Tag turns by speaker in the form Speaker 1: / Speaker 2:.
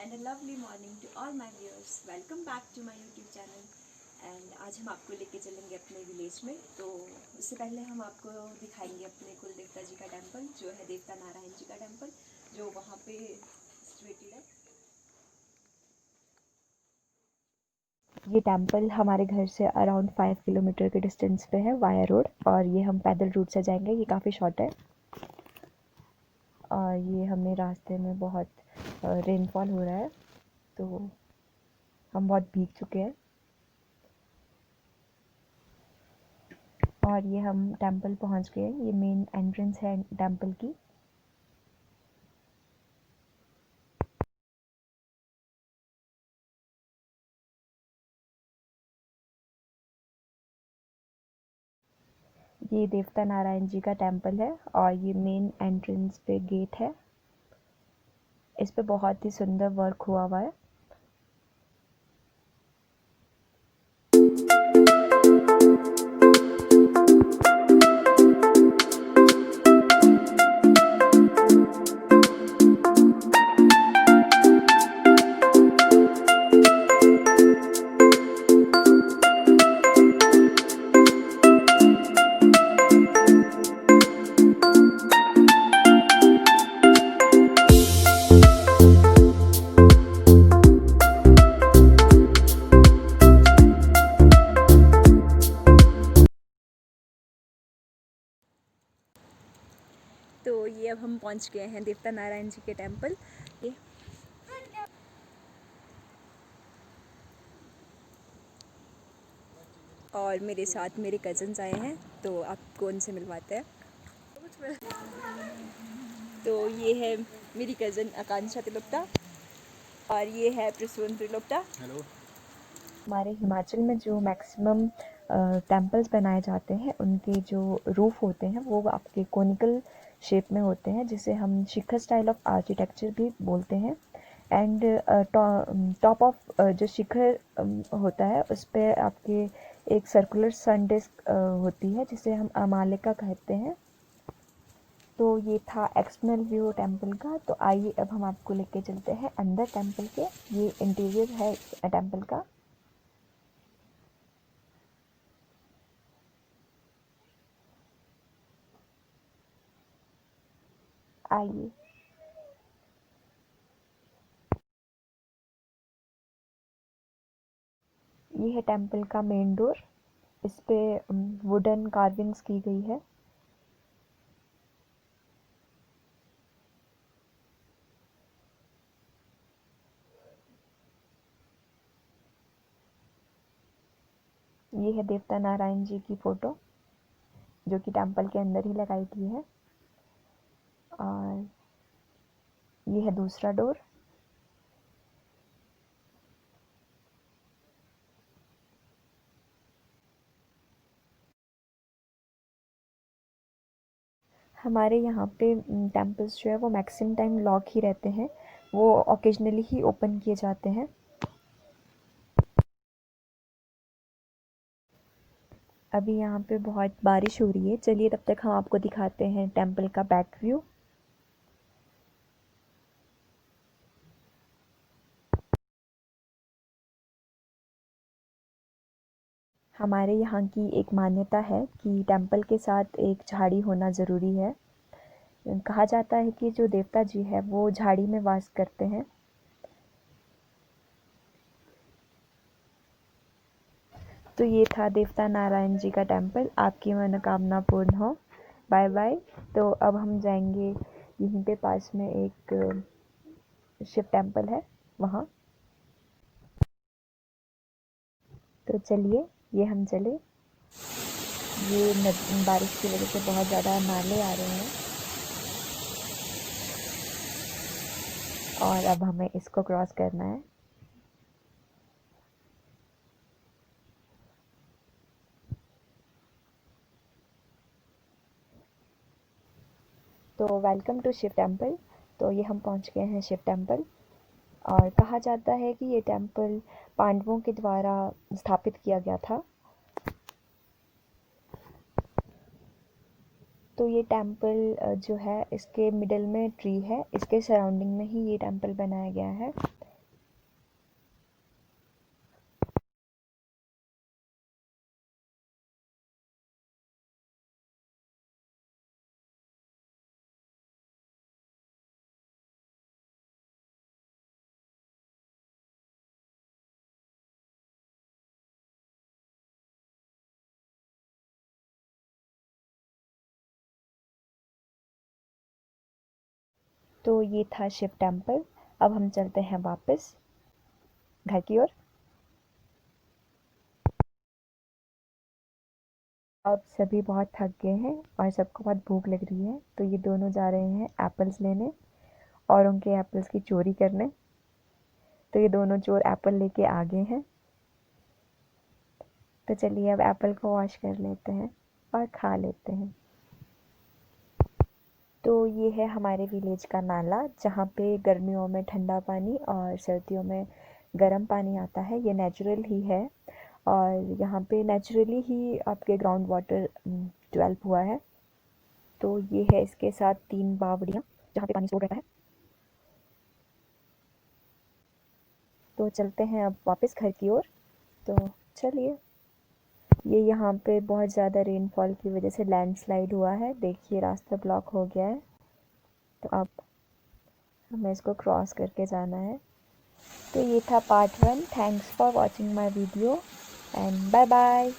Speaker 1: and a lovely morning to all my viewers. Welcome back to my YouTube channel. And आज हम आपको लेके चलेंगे अपने विलेज में। तो उससे पहले हम आपको दिखाएंगे अपने कुल देवता जी का टेम्पल, जो है देवता नारायण जी का टेम्पल, जो वहाँ पे सिचुएटेड है। ये टेम्पल हमारे घर से अराउंड 5 किलोमीटर के डिस्टेंस पे है वाया रोड, और ये हम पैदल रूट से जाएंगे। ये काफ़ी शॉर्ट है और ये हमें रास्ते में बहुत रेनफॉल हो रहा है, तो हम बहुत भीग चुके हैं। और ये हम टेंपल पहुंच गए। ये मेन एंट्रेंस है टेंपल की। ये देवता नारायण जी का टेंपल है और ये मेन एंट्रेंस पे गेट है। इस पे बहुत ही सुंदर वर्क हुआ है। तो ये अब हम पहुंच गए हैं देवता नारायण जी के टेंपल। ये और मेरे साथ मेरे कज़न्स आए हैं, तो आपको उनसे मिलवाते हैं। तो ये है मेरी कज़न आकांक्षा त्रिलोकटा और ये है प्रसून त्रिलोकटा। हेलो। हमारे हिमाचल में जो मैक्सिमम टेम्पल्स बनाए जाते हैं, उनके जो रूफ होते हैं वो आपके कोनिकल शेप में होते हैं, जिसे हम शिखर स्टाइल ऑफ आर्किटेक्चर भी बोलते हैं। एंड टॉप ऑफ जो शिखर होता है उस पर आपके एक सर्कुलर सन डिस्क होती है, जिसे हम अमालिका कहते हैं। तो ये था एक्सटर्नल व्यू टेंपल का। तो आइए अब हम आपको लेके चलते हैं अंदर टेंपल के। ये इंटीरियर है टेंपल का। आइए। ये है टेंपल का मेन डोर। इस पे वुडन कार्विंग्स की गई है। ये है देवता नारायण जी की फोटो, जो कि टेंपल के अंदर ही लगाई गई है। और ये है दूसरा डोर। हमारे यहाँ पे टेंपल्स जो है वो मैक्सिमम टाइम लॉक ही रहते हैं, वो ओकेजनली ही ओपन किए जाते हैं। अभी यहाँ पे बहुत बारिश हो रही है। चलिए तब तक हम आपको दिखाते हैं टेंपल का बैक व्यू। हमारे यहाँ की एक मान्यता है कि टेंपल के साथ एक झाड़ी होना ज़रूरी है। कहा जाता है कि जो देवता जी है वो झाड़ी में वास करते हैं। तो ये था देवता नारायण जी का टेंपल। आपकी मनोकामना पूर्ण हो। Bye bye. तो अब हम जाएंगे, यहीं पे पास में एक शिव टेंपल है वहाँ। तो चलिए, ये हम चले। ये बारिश की वजह से बहुत ज़्यादा नाले आ रहे हैं और अब हमें इसको क्रॉस करना है। तो वेलकम टू शिव टेंपल। तो ये हम पहुंच गए हैं शिव टेंपल। और कहा जाता है कि ये टेंपल पांडवों के द्वारा स्थापित किया गया था। तो ये टेंपल जो है, इसके मिडल में ट्री है। इसके सराउंडिंग में ही ये टेंपल बनाया गया है। तो ये था शिव टेम्पल। अब हम चलते हैं वापस घर की ओर। अब सभी बहुत थक गए हैं और सबको बहुत भूख लग रही है, तो ये दोनों जा रहे हैं एप्पल्स लेने और उनके एप्पल्स की चोरी करने। तो ये दोनों चोर एप्पल लेके आ गए हैं। तो चलिए अब एप्पल को वॉश कर लेते हैं और खा लेते हैं। तो ये है हमारे विलेज का नाला, जहाँ पे गर्मियों में ठंडा पानी और सर्दियों में गर्म पानी आता है। ये नेचुरल ही है और यहाँ पे नेचुरली ही आपके ग्राउंड वाटर डेवलप हुआ है। तो ये है इसके साथ 3 बावड़ियाँ जहाँ पे पानी स्टोर रहता है। तो चलते हैं अब वापस घर की ओर। तो चलिए, ये यहाँ पे बहुत ज़्यादा रेनफॉल की वजह से लैंडस्लाइड हुआ है। देखिए रास्ता ब्लॉक हो गया है, तो अब हमें इसको क्रॉस करके जाना है। तो ये था part 1। Thanks for watching my video and bye bye.